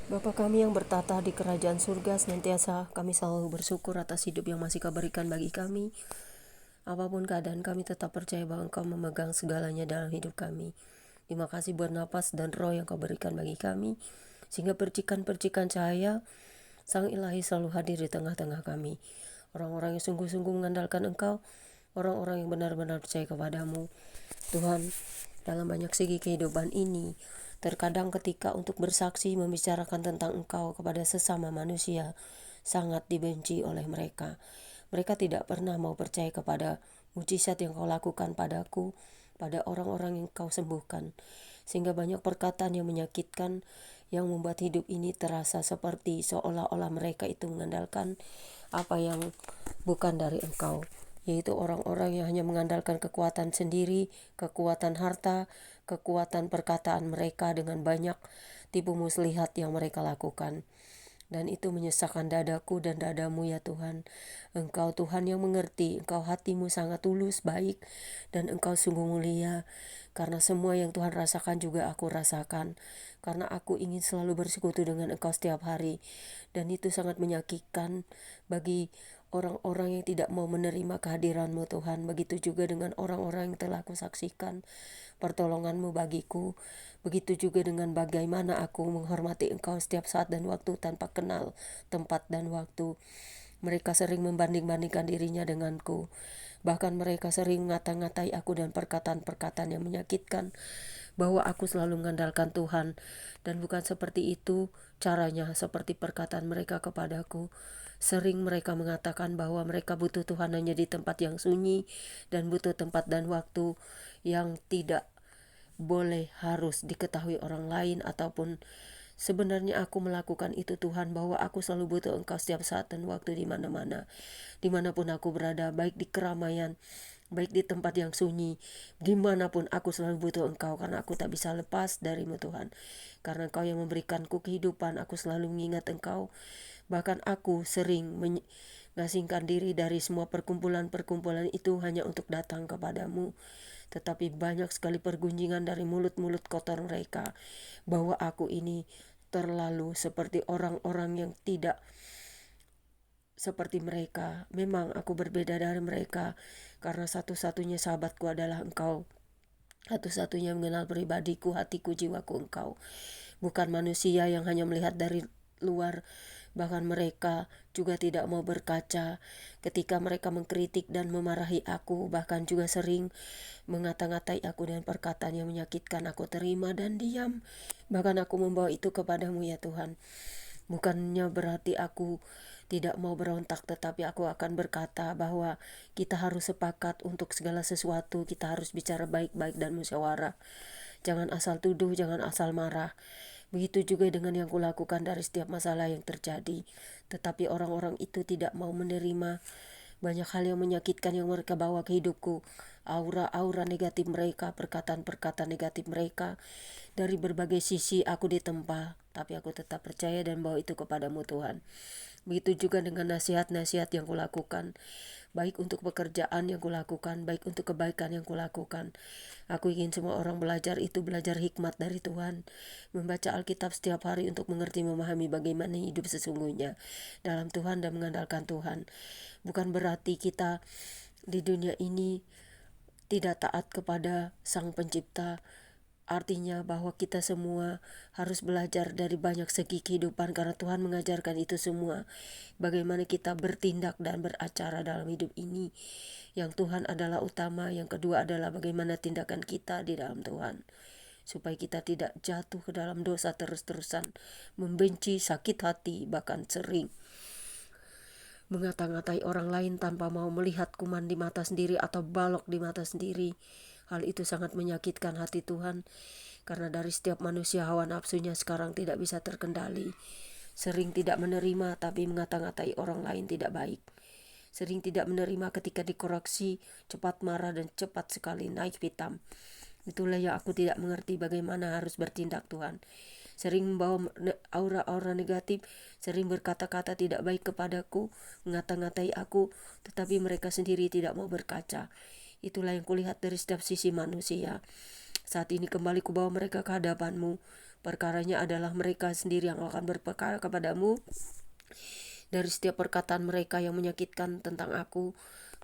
Bapa kami yang bertata di kerajaan surga, senantiasa kami selalu bersyukur atas hidup yang masih Kau berikan bagi kami. Apapun keadaan kami tetap percaya bahwa Engkau memegang segalanya dalam hidup kami. Terima kasih buat napas dan roh yang Kau berikan bagi kami, sehingga percikan-percikan cahaya Sang Ilahi selalu hadir di tengah-tengah kami. Orang-orang yang sungguh-sungguh mengandalkan Engkau, orang-orang yang benar-benar percaya kepadamu. Tuhan, dalam banyak segi kehidupan ini, terkadang ketika untuk bersaksi membicarakan tentang Engkau kepada sesama manusia, sangat dibenci oleh mereka. Mereka tidak pernah mau percaya kepada mujizat yang Kau lakukan padaku, pada orang-orang yang Kau sembuhkan. Sehingga banyak perkataan yang menyakitkan, yang membuat hidup ini terasa seperti seolah-olah mereka itu mengandalkan apa yang bukan dari Engkau, yaitu orang-orang yang hanya mengandalkan kekuatan sendiri, kekuatan harta, kekuatan perkataan mereka dengan banyak tipu muslihat yang mereka lakukan. Dan itu menyesakkan dadaku dan dadamu ya Tuhan. Engkau Tuhan yang mengerti, Engkau hatimu sangat tulus, baik, dan Engkau sungguh mulia. Karena semua yang Tuhan rasakan juga aku rasakan. Karena aku ingin selalu bersekutu dengan Engkau setiap hari. Dan itu sangat menyakitkan bagi orang-orang yang tidak mau menerima kehadiran-Mu Tuhan. Begitu juga dengan orang-orang yang telah aku saksikan pertolongan-Mu bagiku. Begitu juga dengan bagaimana aku menghormati Engkau setiap saat dan waktu tanpa kenal tempat dan waktu. Mereka sering membanding-bandingkan dirinya denganku. Bahkan mereka sering ngata-ngatai aku dan perkataan-perkataan yang menyakitkan, bahwa aku selalu mengandalkan Tuhan. Dan bukan seperti itu caranya, seperti perkataan mereka kepadaku. Sering mereka mengatakan bahwa mereka butuh Tuhan hanya di tempat yang sunyi, dan butuh tempat dan waktu yang tidak boleh harus diketahui orang lain, ataupun sebenarnya aku melakukan itu Tuhan, bahwa aku selalu butuh Engkau setiap saat dan waktu di mana-mana. Dimanapun aku berada, baik di keramaian, baik di tempat yang sunyi, dimanapun aku selalu butuh Engkau, karena aku tak bisa lepas darimu Tuhan. Karena Engkau yang memberikanku kehidupan, aku selalu mengingat Engkau. Bahkan aku sering mengasingkan diri dari semua perkumpulan-perkumpulan itu hanya untuk datang kepadamu. Tetapi banyak sekali pergunjingan dari mulut-mulut kotor mereka, bahwa aku ini terlalu seperti orang-orang yang tidak seperti mereka. Memang aku berbeda dari mereka, karena satu-satunya sahabatku adalah Engkau. Satu-satunya mengenal pribadiku, hatiku, jiwaku Engkau. Bukan manusia yang hanya melihat dari luar. Bahkan mereka juga tidak mau berkaca ketika mereka mengkritik dan memarahi aku. Bahkan juga sering mengata-ngatai aku dengan perkataan yang menyakitkan. Aku terima dan diam. Bahkan aku membawa itu kepadamu ya Tuhan. Bukannya berarti aku tidak mau berontak, tetapi aku akan berkata bahwa kita harus sepakat untuk segala sesuatu. Kita harus bicara baik-baik dan musyawarah. Jangan asal tuduh, jangan asal marah. Begitu juga dengan yang kulakukan dari setiap masalah yang terjadi. Tetapi orang-orang itu tidak mau menerima. Banyak hal yang menyakitkan yang mereka bawa ke hidupku. Aura-aura negatif mereka, perkataan-perkataan negatif mereka. Dari berbagai sisi aku ditempa, tapi aku tetap percaya dan bawa itu kepadamu Tuhan. Begitu juga dengan nasihat-nasihat yang kulakukan, baik untuk pekerjaan yang kulakukan, baik untuk kebaikan yang kulakukan. Aku ingin semua orang belajar hikmat dari Tuhan, membaca Alkitab setiap hari untuk mengerti, memahami bagaimana hidup sesungguhnya dalam Tuhan dan mengandalkan Tuhan. Bukan berarti kita di dunia ini tidak taat kepada Sang Pencipta. Artinya bahwa kita semua harus belajar dari banyak segi kehidupan, karena Tuhan mengajarkan itu semua. Bagaimana kita bertindak dan beracara dalam hidup ini. Yang Tuhan adalah utama, yang kedua adalah bagaimana tindakan kita di dalam Tuhan. Supaya kita tidak jatuh ke dalam dosa terus-terusan, membenci, sakit hati, bahkan sering mengata-ngatai orang lain tanpa mau melihat kuman di mata sendiri atau balok di mata sendiri. Hal itu sangat menyakitkan hati Tuhan, karena dari setiap manusia hawa nafsunya sekarang tidak bisa terkendali. Sering tidak menerima tapi mengata-ngatai orang lain tidak baik. Sering tidak menerima ketika dikoreksi, cepat marah dan cepat sekali naik pitam. Itulah yang aku tidak mengerti bagaimana harus bertindak Tuhan. Sering membawa aura-aura negatif, sering berkata-kata tidak baik kepadaku, mengata-ngatai aku, tetapi mereka sendiri tidak mau berkaca. Itulah yang kulihat dari setiap sisi manusia. Saat ini kembali kubawa mereka ke hadapan-Mu. Perkaranya adalah mereka sendiri yang akan berperkara kepadamu dari setiap perkataan mereka yang menyakitkan tentang aku,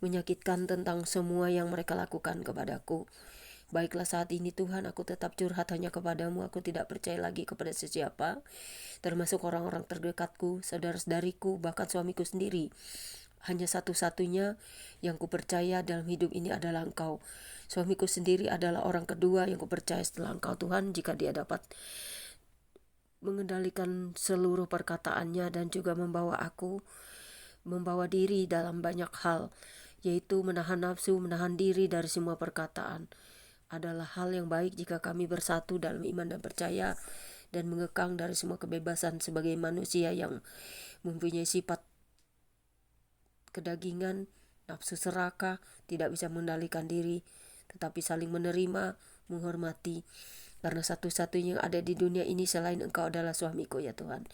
menyakitkan tentang semua yang mereka lakukan kepadaku. Baiklah saat ini Tuhan, aku tetap curhat hanya kepadamu. Aku tidak percaya lagi kepada sesiapa, termasuk orang-orang terdekatku, saudara-saudariku, bahkan suamiku sendiri. Hanya satu-satunya yang kupercaya dalam hidup ini adalah Engkau. Suamiku sendiri adalah orang kedua yang kupercaya setelah Engkau Tuhan, jika dia dapat mengendalikan seluruh perkataannya dan juga membawa diri dalam banyak hal, yaitu menahan nafsu, menahan diri dari semua perkataan. Adalah hal yang baik jika kami bersatu dalam iman dan percaya dan mengekang dari semua kebebasan sebagai manusia yang mempunyai sifat kedagingan, nafsu serakah, tidak bisa mengendalikan diri, tetapi saling menerima, menghormati. Karena satu-satunya yang ada di dunia ini selain Engkau adalah suamiku ya Tuhan.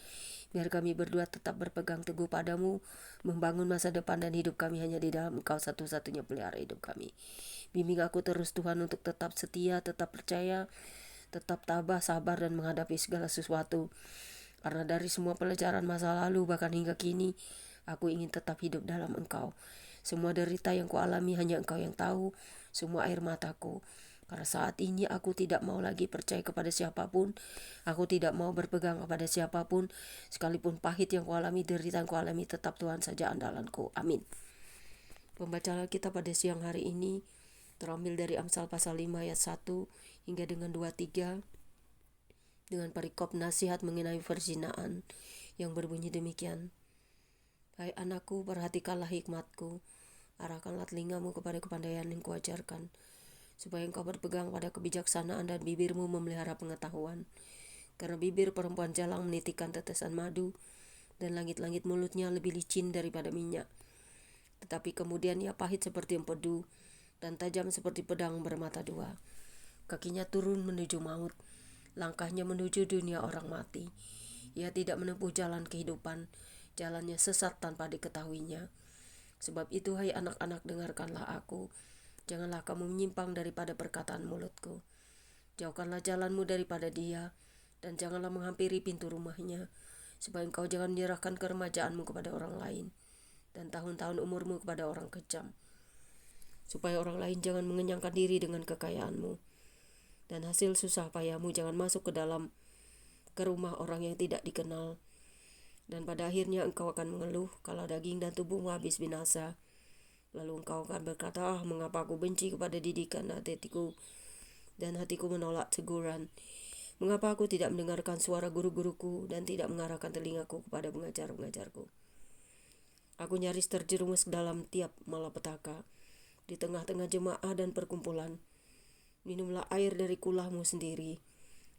Biar kami berdua tetap berpegang teguh padamu, membangun masa depan dan hidup kami hanya di dalam Engkau satu-satunya pelihara hidup kami. Bimbing aku terus Tuhan untuk tetap setia, tetap percaya, tetap tabah, sabar dan menghadapi segala sesuatu. Karena dari semua pelajaran masa lalu bahkan hingga kini, aku ingin tetap hidup dalam Engkau. Semua derita yang kualami hanya Engkau yang tahu, semua air mataku. Karena saat ini aku tidak mau lagi percaya kepada siapapun. Aku tidak mau berpegang kepada siapapun. Sekalipun pahit yang kualami, derita yang kualami, tetap Tuhan saja andalanku. Amin. Pembacaan kita pada siang hari ini terambil dari Amsal pasal 5 ayat 1 hingga dengan 23 dengan perikop nasihat mengenai perzinaan yang berbunyi demikian. Hai anakku, perhatikanlah hikmatku, arahkanlah telingamu kepada kepandaian yang kuajarkan, supaya engkau berpegang pada kebijaksanaan dan bibirmu memelihara pengetahuan. Karena bibir perempuan jalang menitikan tetesan madu, dan langit-langit mulutnya lebih licin daripada minyak. Tetapi kemudian ia pahit seperti empedu, dan tajam seperti pedang bermata dua. Kakinya turun menuju maut, langkahnya menuju dunia orang mati. Ia tidak menempuh jalan kehidupan, jalannya sesat tanpa diketahuinya. Sebab itu hai anak-anak, dengarkanlah aku, janganlah kamu menyimpang daripada perkataan mulutku. Jauhkanlah jalanmu daripada dia, dan janganlah menghampiri pintu rumahnya, supaya engkau jangan menyerahkan keremajaanmu kepada orang lain, dan tahun-tahun umurmu kepada orang kejam. Supaya orang lain jangan mengenyangkan diri dengan kekayaanmu, dan hasil susah payahmu jangan masuk ke rumah orang yang tidak dikenal. Dan pada akhirnya engkau akan mengeluh kalau daging dan tubuhmu habis binasa. Lalu engkau akan berkata, mengapa aku benci kepada didikan hatiku, dan hatiku menolak teguran. Mengapa aku tidak mendengarkan suara guru-guruku, dan tidak mengarahkan telingaku kepada pengajar-pengajarku. Aku nyaris terjerumus dalam tiap malapetaka, di tengah-tengah jemaah dan perkumpulan. Minumlah air dari kulahmu sendiri,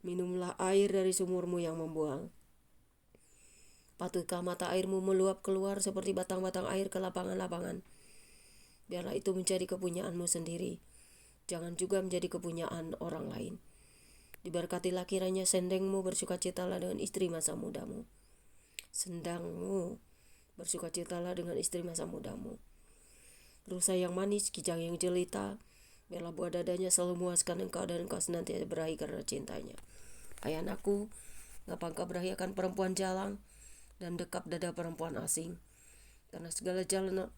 minumlah air dari sumurmu yang membuang. Patutkah mata airmu meluap keluar seperti batang-batang air ke lapangan-lapangan? Biarlah itu menjadi kepunyaanmu sendiri, jangan juga menjadi kepunyaan orang lain. Diberkatilah kiranya sendengmu, bersukacitalah dengan istri masa mudamu. Sendangmu, bersukacitalah dengan istri masa mudamu. Rusa yang manis, kijang yang jelita, biarlah buah dadanya selalu memuaskan engkau, dan engkau senantiasa berahi karena cintanya. Hai anakku, ngapa engkau berahi akan perempuan jalang, dan dekap dada perempuan asing? Karena segala jalan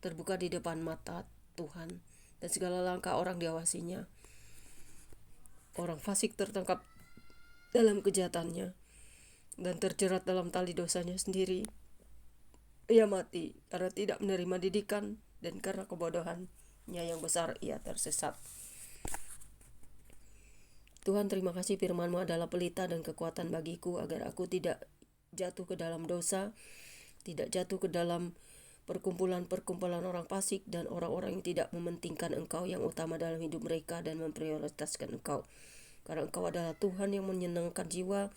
terbuka di depan mata Tuhan, dan segala langkah orang diawasinya. Orang fasik tertangkap dalam kejahatannya, dan terjerat dalam tali dosanya sendiri. Ia mati karena tidak menerima didikan, dan karena kebodohannya yang besar ia tersesat. Tuhan, terima kasih firman-Mu adalah pelita dan kekuatan bagiku, agar aku tidak jatuh ke dalam dosa, tidak jatuh ke dalam perkumpulan-perkumpulan orang fasik dan orang-orang yang tidak mementingkan Engkau yang utama dalam hidup mereka dan memprioritaskan Engkau. Karena Engkau adalah Tuhan yang menyenangkan jiwa,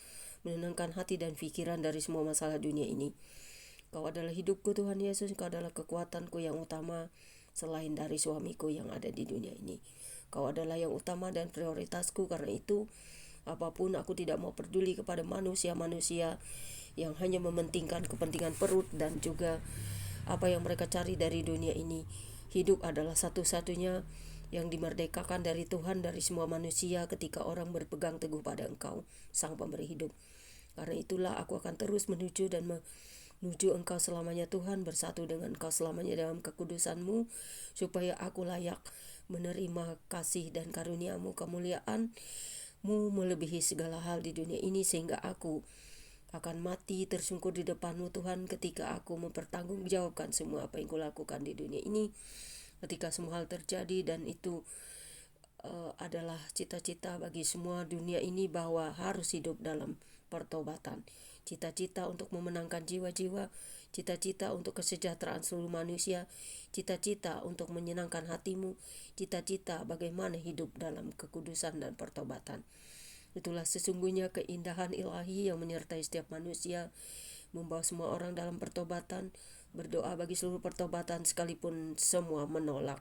menenangkan hati dan pikiran dari semua masalah dunia ini. Kau adalah hidupku Tuhan Yesus, Kau adalah kekuatanku yang utama selain dari suamiku yang ada di dunia ini. Kau adalah yang utama dan prioritasku, karena itu apapun aku tidak mau peduli kepada manusia-manusia yang hanya mementingkan kepentingan perut dan juga apa yang mereka cari dari dunia ini. Hidup adalah satu-satunya yang dimerdekakan dari Tuhan, dari semua manusia ketika orang berpegang teguh pada Engkau, Sang Pemberi hidup. Karena itulah aku akan terus menuju dan menuju Engkau selamanya Tuhan, bersatu dengan Engkau selamanya dalam kekudusan-Mu, supaya aku layak menerima kasih dan karunia-Mu, kemuliaan-Mu melebihi segala hal di dunia ini, sehingga aku akan mati tersungkur di depan-Mu Tuhan ketika aku mempertanggungjawabkan semua apa yang kulakukan di dunia ini, ketika semua hal terjadi. Dan itu adalah cita-cita bagi semua dunia ini, bahwa harus hidup dalam pertobatan. Cita-cita untuk memenangkan jiwa-jiwa, cita-cita untuk kesejahteraan seluruh manusia, cita-cita untuk menyenangkan hati-Mu, cita-cita bagaimana hidup dalam kekudusan dan pertobatan. Itulah sesungguhnya keindahan ilahi yang menyertai setiap manusia, membawa semua orang dalam pertobatan. Berdoa bagi seluruh pertobatan sekalipun semua menolak.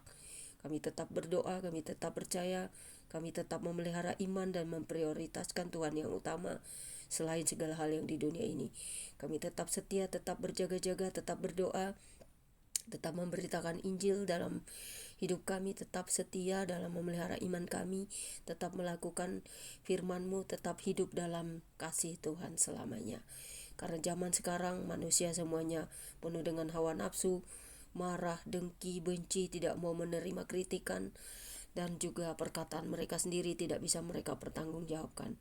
Kami tetap berdoa, kami tetap percaya, kami tetap memelihara iman dan memprioritaskan Tuhan yang utama selain segala hal yang di dunia ini. Kami tetap setia, tetap berjaga-jaga, tetap berdoa, tetap memberitakan Injil dalam hidup kami, tetap setia dalam memelihara iman kami, tetap melakukan firman-Mu, tetap hidup dalam kasih Tuhan selamanya. Karena zaman sekarang manusia semuanya penuh dengan hawa nafsu, marah, dengki, benci, tidak mau menerima kritikan, dan juga perkataan mereka sendiri tidak bisa mereka pertanggungjawabkan.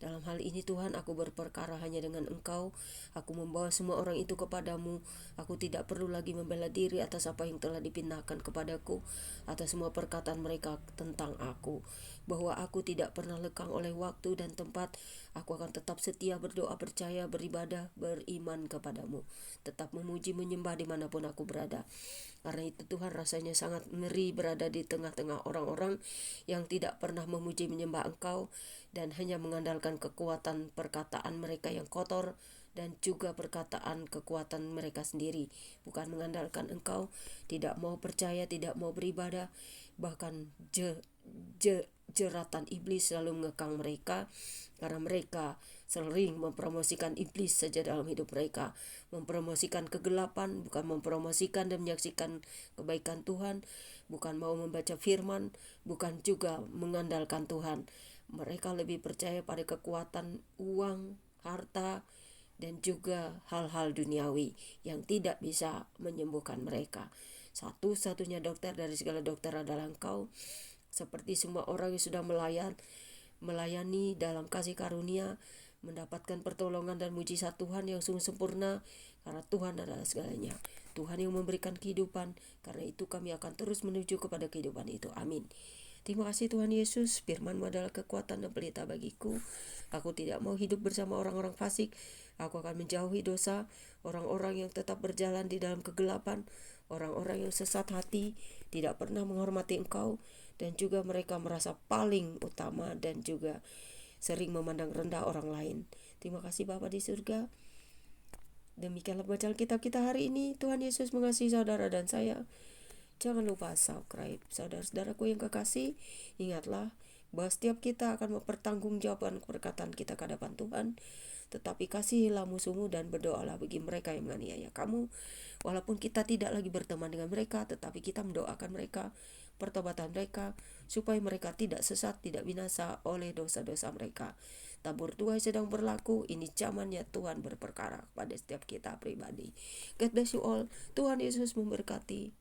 Dalam hal ini Tuhan, aku berperkara hanya dengan Engkau. Aku membawa semua orang itu kepadamu. Aku tidak perlu lagi membela diri atas apa yang telah dipindahkan kepadaku, atas semua perkataan mereka tentang aku, bahwa aku tidak pernah lekang oleh waktu dan tempat. Aku akan tetap setia, berdoa, percaya, beribadah, beriman kepadamu, tetap memuji, menyembah dimanapun aku berada. Karena itu Tuhan, rasanya sangat ngeri berada di tengah-tengah orang-orang yang tidak pernah memuji menyembah Engkau, dan hanya mengandalkan kekuatan perkataan mereka yang kotor, dan juga perkataan kekuatan mereka sendiri, bukan mengandalkan Engkau. Tidak mau percaya, tidak mau beribadah, bahkan jeratan iblis selalu mengekang mereka, karena mereka sering mempromosikan iblis saja dalam hidup mereka, mempromosikan kegelapan, bukan mempromosikan dan menyaksikan kebaikan Tuhan, bukan mau membaca firman, bukan juga mengandalkan Tuhan. Mereka lebih percaya pada kekuatan uang, harta, dan juga hal-hal duniawi yang tidak bisa menyembuhkan mereka. Satu-satunya dokter dari segala dokter adalah Engkau. Seperti semua orang yang sudah melayani dalam kasih karunia, mendapatkan pertolongan dan mujizat Tuhan yang sungguh sempurna, karena Tuhan adalah segalanya. Tuhan yang memberikan kehidupan, karena itu kami akan terus menuju kepada kehidupan itu. Amin. Terima kasih Tuhan Yesus, firman-Mu adalah kekuatan dan pelita bagiku. Aku tidak mau hidup bersama orang-orang fasik. Aku akan menjauhi dosa, orang-orang yang tetap berjalan di dalam kegelapan, orang-orang yang sesat hati, tidak pernah menghormati Engkau, dan juga mereka merasa paling utama dan juga sering memandang rendah orang lain. Terima kasih Bapa di surga. Demikianlah bacaan kitab kita hari ini. Tuhan Yesus mengasihi saudara dan saya. Jangan lupa subscribe. Saudara-saudaraku yang kekasih, ingatlah bahwa setiap kita akan mempertanggungjawabkan perkataan kita ke hadapan Tuhan. Tetapi kasihilah musuhmu dan berdoalah bagi mereka yang menganiaya kamu. Walaupun kita tidak lagi berteman dengan mereka, tetapi kita mendoakan mereka, pertobatan mereka, supaya mereka tidak sesat, tidak binasa oleh dosa-dosa mereka. Tabur Tuhan sedang berlaku. Ini zamannya Tuhan berperkara pada setiap kita pribadi. God bless you all. Tuhan Yesus memberkati.